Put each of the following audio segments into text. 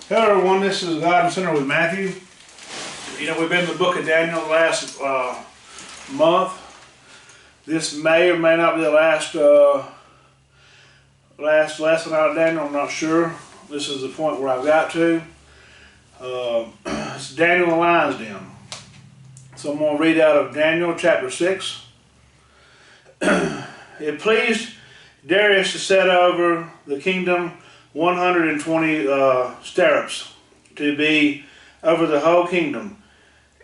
Hello everyone, this is God and Sinner with Matthew. You know, we've been in the book of Daniel the last month. This may or may not be the last lesson out of Daniel, I'm not sure. This is the point where I've got to. It's Daniel in the lion's den. So I'm going to read out of Daniel chapter 6. It pleased Darius to set over the kingdom 120 stirrups to be over the whole kingdom,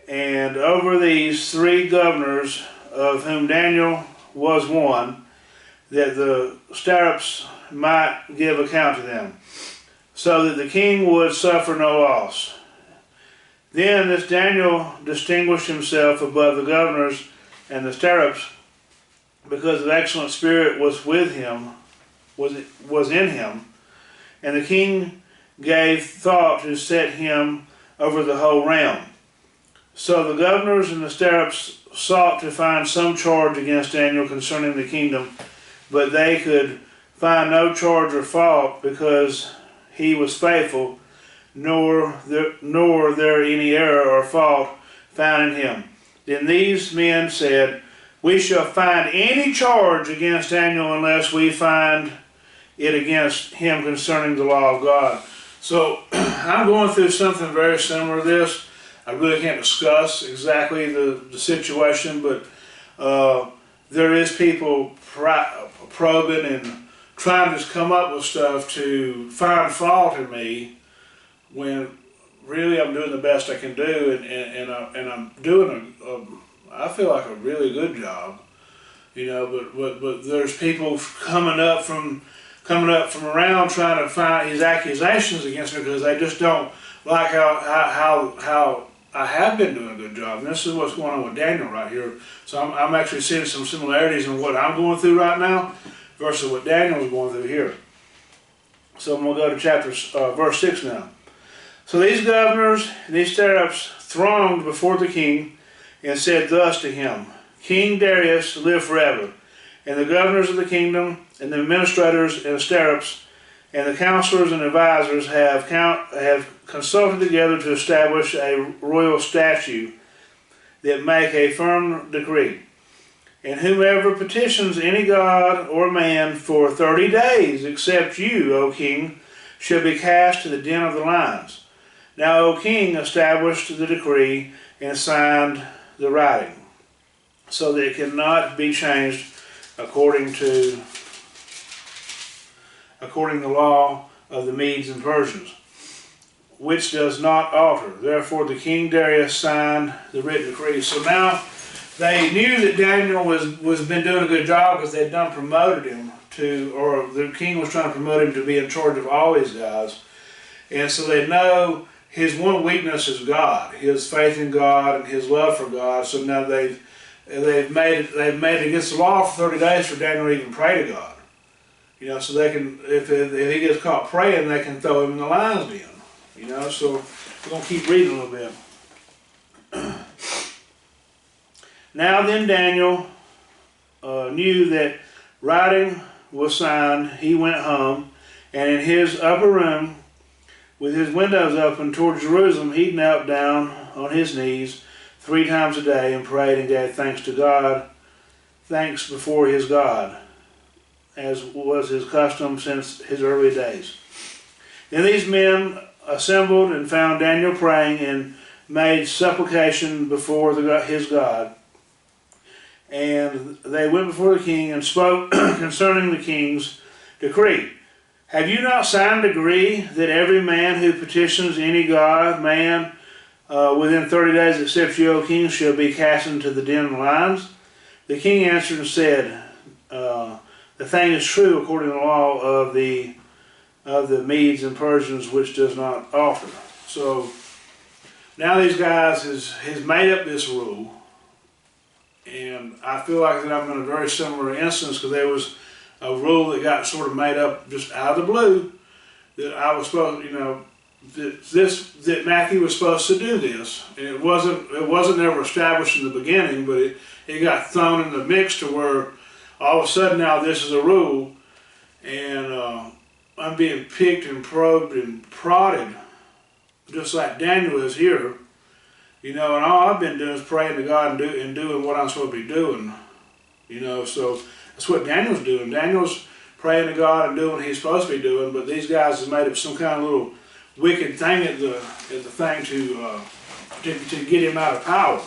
and over these 3 governors, of whom Daniel was one, that the stirrups might give account to them, so that the king would suffer no loss. Then this Daniel distinguished himself above the governors and the stirrups, because an excellent spirit was with him, was in him. And the king gave thought to set him over the whole realm. So the governors and the stirrups sought to find some charge against Daniel concerning the kingdom, but they could find no charge or fault, because he was faithful, nor there any error or fault found in him. Then these men said, "We shall find any charge against Daniel unless we find it against him concerning the law of God." So I'm going through something very similar to this. I really can't discuss exactly the situation, but there is people probing and trying to just come up with stuff to find fault in me, when really I'm doing the best I can do, and I'm doing I feel like a really good job, you know. But there's people coming up from around trying to find his accusations against me, because they just don't like how I have been doing a good job. And this is what's going on with Daniel right here. So I'm actually seeing some similarities in what I'm going through right now versus what Daniel's going through here. So I'm going to go to verse 6 now. So these governors, these stirrups, thronged before the king and said thus to him, "King Darius, live forever. And the governors of the kingdom, and the administrators and the stirrups, and the counselors and advisors have consulted together to establish a royal statute that make a firm decree. And whomever petitions any god or man for 30 days, except you, O king, shall be cast to the den of the lions. Now, O king, established the decree and signed the writing, so that it cannot be changed according to the law of the Medes and Persians, which does not alter. Therefore the king Darius signed the written decree." So now they knew that Daniel was been doing a good job, because they'd promoted him to, or the king was trying to promote him to be in charge of all these guys. And so they know his one weakness is God, his faith in God and his love for God. So now they've made it against the law for 30 days for Daniel to even pray to God. You know, so they can, if he gets caught praying, they can throw him in the lion's den. You know, so we're going to keep reading a little bit. Now then Daniel knew that writing was signed. He went home, and in his upper room, with his windows open toward Jerusalem, he knelt down on his knees 3 times a day and prayed and gave thanks to God, thanks before his God, as was his custom since his early days. Then these men assembled and found Daniel praying and made supplication before his God. And they went before the king and spoke concerning the king's decree. "Have you not signed a decree that every man who petitions any god, man, within 30 days except you, O king, shall be cast into the den of lions?" The king answered and said, "The thing is true according to the law of the Medes and Persians, which does not alter." So now these guys has made up this rule, and I feel like that I'm in a very similar instance, because there was a rule that got sort of made up just out of the blue, that I was supposed, you know, that Matthew was supposed to do this, and it wasn't ever established in the beginning, but it got thrown in the mix to where all of a sudden now this is a rule, and I'm being picked and probed and prodded just like Daniel is here. You know, and all I've been doing is praying to God and doing what I'm supposed to be doing. You know, so that's what Daniel's doing. Daniel's praying to God and doing what he's supposed to be doing, but these guys have made up some kind of little wicked thing at the thing to get him out of power.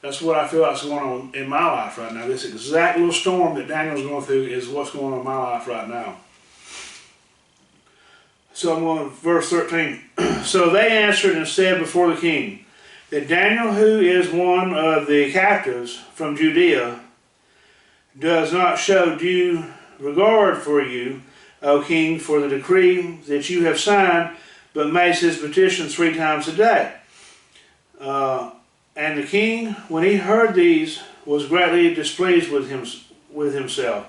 That's what I feel like is going on in my life right now. This exact little storm that Daniel's going through is what's going on in my life right now. So I'm going to verse 13. So they answered and said before the king, that Daniel, who is one of the captives from Judea, does not show due regard for you, O king, for the decree that you have signed, but makes his petitions 3 times a day. And the king, when he heard these, was greatly displeased with himself,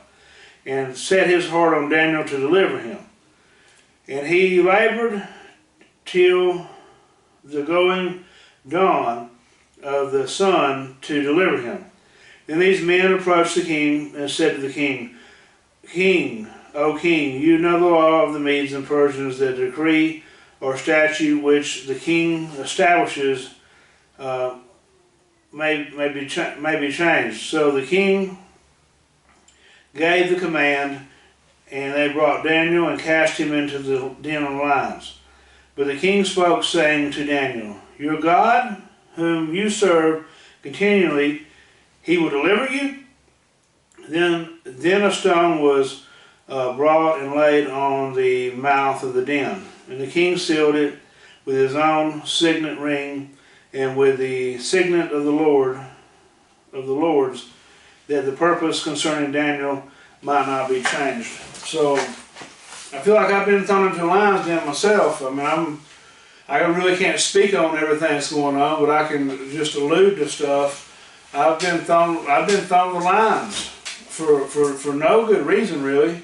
and set his heart on Daniel to deliver him. And he labored till the going dawn of the sun to deliver him. Then these men approached the king and said to the king, King, O king, you know the law of the Medes and Persians, that decree or statute which the king establishes may be changed. So the king gave the command, and they brought Daniel and cast him into the den of lions. But the king spoke, saying to Daniel, Your God, whom you serve continually, he will deliver you. Then a stone was brought and laid on the mouth of the den, and the king sealed it with his own signet ring and with the signet of the Lord's, that the purpose concerning Daniel might not be changed. So I feel like I've been thrown into the lion's den myself. I mean, I really can't speak on everything that's going on, but I can just allude to stuff. I've been thrown to the lions for no good reason, really,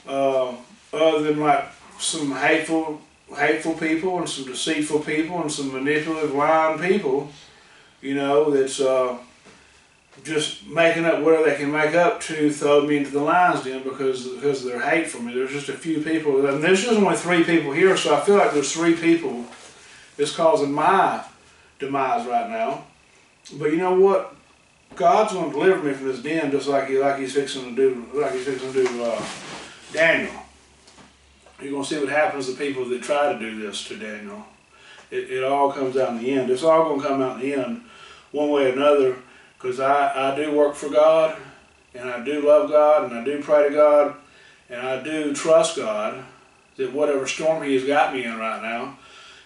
other than like some hateful people and some deceitful people and some manipulative, lying people, you know, that's just making up whatever they can make up to throw me into the lion's den because of their hate for me. There's just a few people, and there's just only 3 people here, so I feel like there's 3 people that's causing my demise right now. But you know what? God's going to deliver me from this den, just like he's fixing to do Daniel. You're going to see what happens to people that try to do this to Daniel. It all comes out in the end. It's all going to come out in the end, one way or another, because I do work for God, and I do love God, and I do pray to God, and I do trust God that whatever storm He has got me in right now,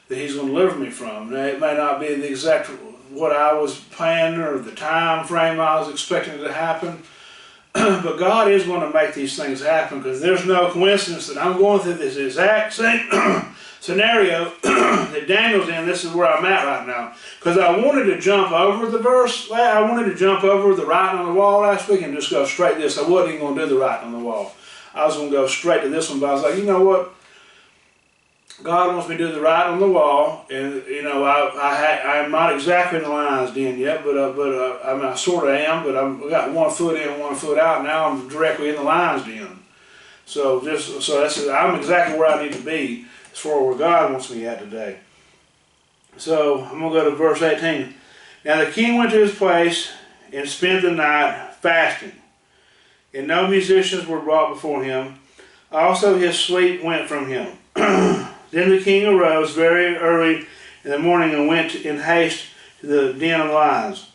that He's going to deliver me from. Now, it may not be the exact what I was planning or the time frame I was expecting it to happen, but God is going to make these things happen, because there's no coincidence that I'm going through this exact same scenario that Daniel's in. This is where I'm at right now, because I wanted to jump over the verse. I wanted to jump over the writing on the wall last week and just go straight to this. I wasn't even going to do the writing on the wall. I was going to go straight to this one, but I was like, you know what? God wants me to do the writing on the wall, and you know, I'm not exactly in the lion's den yet, but I mean, I sort of am, but I got 1 foot in, 1 foot out. Now I'm directly in the lion's den. So I'm exactly where I need to be as far as where God wants me at today. So I'm going to go to verse 18. Now the king went to his place and spent the night fasting, and no musicians were brought before him. Also his sleep went from him. Then the king arose very early in the morning and went in haste to the den of lions.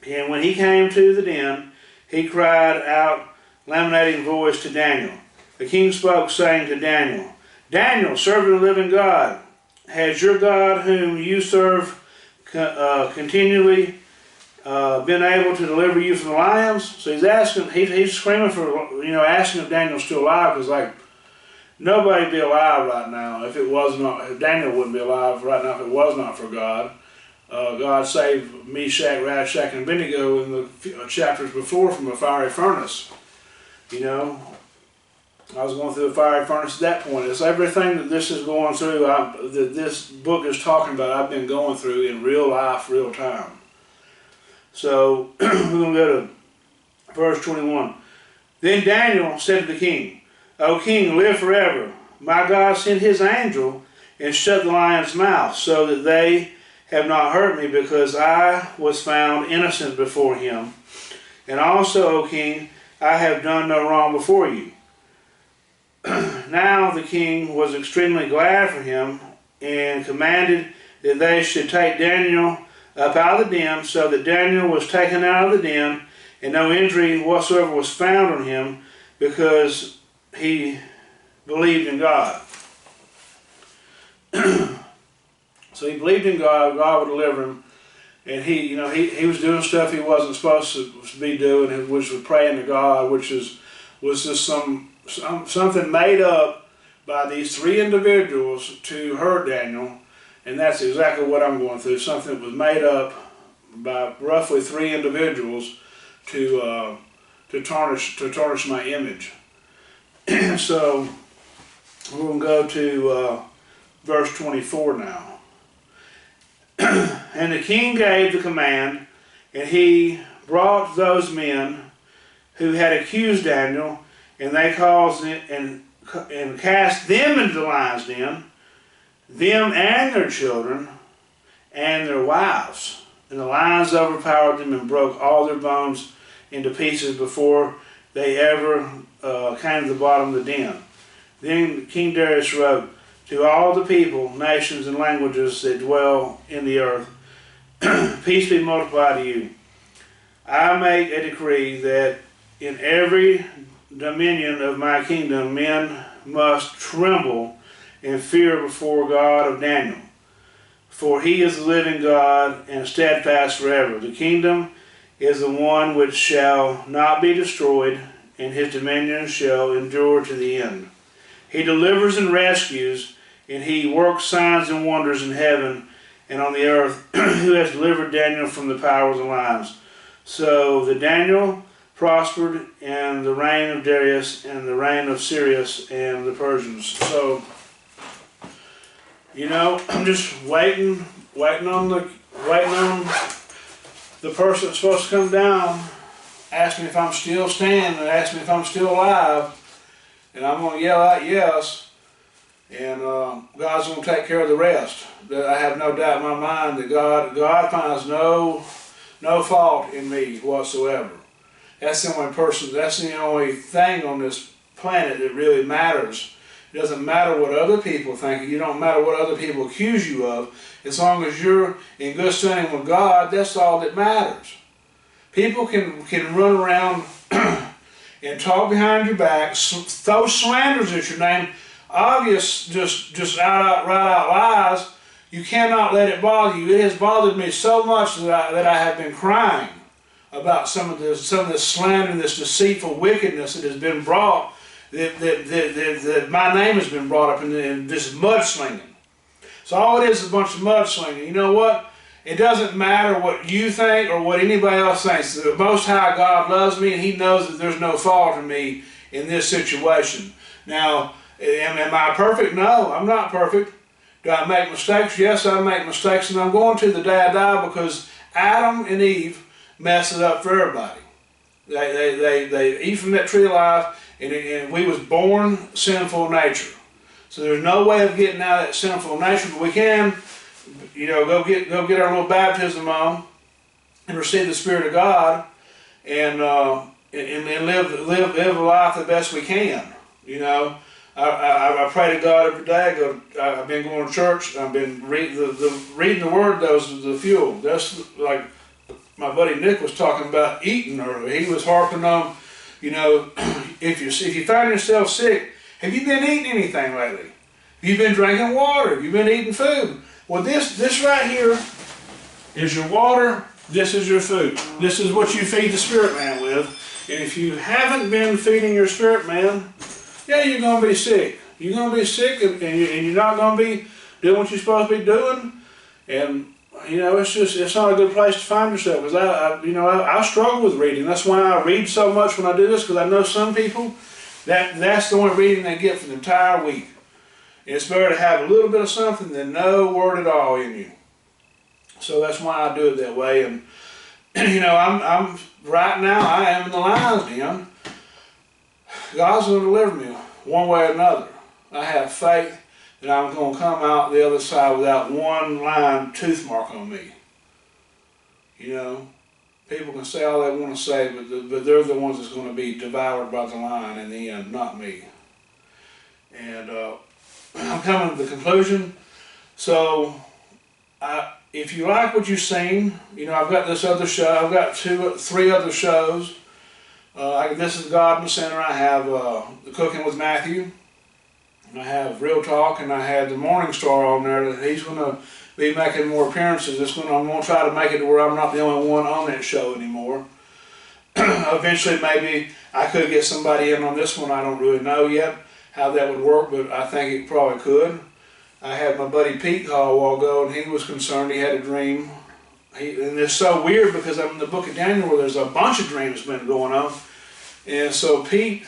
And when he came to the den, he cried out, lamenting voice, to Daniel. The king spoke, saying to Daniel, Daniel, servant of the living God, has your God, whom you serve continually, been able to deliver you from the lions? So he's asking, he's screaming for, asking if Daniel's still alive, because like, nobody'd be alive right now if Daniel wouldn't be alive right now if it was not for God. God saved Meshach, Shadrach, and Abednego in the chapters before from a fiery furnace. You know, I was going through a fiery furnace at that point. It's everything that this is going through, that this book is talking about, I've been going through in real life, real time. So, we're going to go to verse 21. Then Daniel said to the king, O king, live forever. My God sent his angel and shut the lions' mouth, so that they have not hurt me, because I was found innocent before him. And also, O king, I have done no wrong before you. Now the king was extremely glad for him, and commanded that they should take Daniel up out of the den. So that Daniel was taken out of the den, and no injury whatsoever was found on him, because he believed in God. So he believed in God. God would deliver him, and he was doing stuff he wasn't supposed to be doing, which was praying to God, was just something made up by these three individuals to hurt Daniel. And that's exactly what I'm going through. Something that was made up by roughly three individuals to tarnish my image. So we're going to go to verse 24 now. And the king gave the command, and he brought those men who had accused Daniel, and they caused it and cast them into the lion's den, them and their children and their wives. And the lions overpowered them and broke all their bones into pieces before they ever came to the bottom of the den. Then King Darius wrote, to all the people, nations, and languages that dwell in the earth, peace be multiplied to you. I make a decree that in every dominion of my kingdom men must tremble and fear before God of Daniel. For he is the living God and steadfast forever. The kingdom is the one which shall not be destroyed, and his dominion shall endure to the end. He delivers and rescues, and he works signs and wonders in heaven and on the earth, who has delivered Daniel from the power of the lions. So the Daniel prospered in the reign of Darius and the reign of Cyrus and the Persians. So, I'm just waiting on the person that's supposed to come down, ask me if I'm still standing, ask me if I'm still alive, and I'm going to yell out yes. And God's going to take care of the rest. That I have no doubt in my mind that God finds no fault in me whatsoever. That's the only person, that's the only thing on this planet that really matters. It doesn't matter what other people think. You don't matter what other people accuse you of. As long as you're in good standing with God, that's all that matters. People can run around and talk behind your back, throw slanders at your name, obvious, just right out lies. You cannot let it bother you. It has bothered me so much that I have been crying about some of this slander and this deceitful wickedness that has been brought, that my name has been brought up in this mudslinging. So all it is a bunch of mudslinging. You know what? It doesn't matter what you think or what anybody else thinks. The Most High God loves me, and He knows that there's no fault in me in this situation. Now, am I perfect? No, I'm not perfect. Do I make mistakes? Yes, I make mistakes, and I'm going to the day I die, because Adam and Eve messed it up for everybody. They eat from that tree of life, and we was born sinful nature. So there's no way of getting out of that sinful nature, but we can, go get our little baptism on and receive the Spirit of God, and live a life the best we can. I pray to God every day. I've been going to church. I've been reading the Word. Those is the fuel. That's like my buddy Nick was talking about eating earlier. He was harping on, if you find yourself sick, have you been eating anything lately? Have you been drinking water? Have you been eating food? Well, this right here is your water. This is your food. This is what you feed the spirit man with. And if you haven't been feeding your spirit man, yeah, you're going to be sick. You're going to be sick, and you're not going to be doing what you're supposed to be doing. And it's not a good place to find yourself. Because I struggle with reading. That's why I read so much when I do this, because I know some people that's the only reading they get for the entire week. And it's better to have a little bit of something than no word at all in you. So that's why I do it that way. And I'm right now. I am in the lion's den. God's going to deliver me one way or another. I have faith that I'm going to come out the other side without one line tooth mark on me. You know, people can say all they want to say, but they're the ones that's going to be devoured by the lion in the end, not me. And I'm coming to the conclusion. So, if you like what you've seen, you know, I've got this other show. I've got three other shows. This is God in the Center. I have the Cooking with Matthew. And I have Real Talk, and I have the Morning Star on there. That he's going to be making more appearances. I'm going to try to make it to where I'm not the only one on that show anymore. Eventually, maybe I could get somebody in on this one. I don't really know yet how that would work, but I think it probably could. I had my buddy Pete call a while ago, and he was concerned. He had a dream. And it's so weird because I'm in the book of Daniel where there's a bunch of dreams been going on. And so Pete,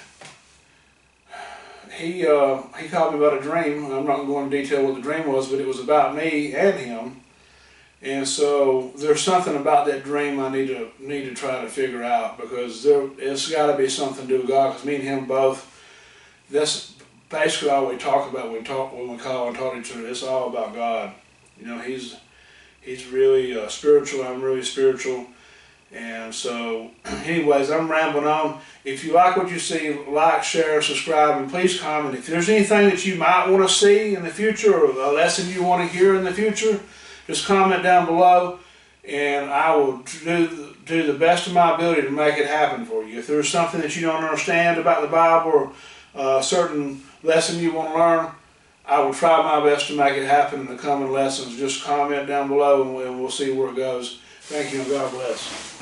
he called me about a dream. I'm not going to go into detail what the dream was, but it was about me and him. And so there's something about that dream I need to try to figure out, because it's got to be something to do with God. Because me and him both, that's basically all we talk about. When we call and talk to each other, it's all about God. You know, he's really spiritual. I'm really spiritual. And so, anyways, I'm rambling on. If you like what you see, like, share, subscribe, and please comment. If there's anything that you might want to see in the future, or a lesson you want to hear in the future, just comment down below, and I will do the best of my ability to make it happen for you. If there's something that you don't understand about the Bible, or a certain lesson you want to learn, I will try my best to make it happen in the coming lessons. Just comment down below, and we'll see where it goes. Thank you, and God bless.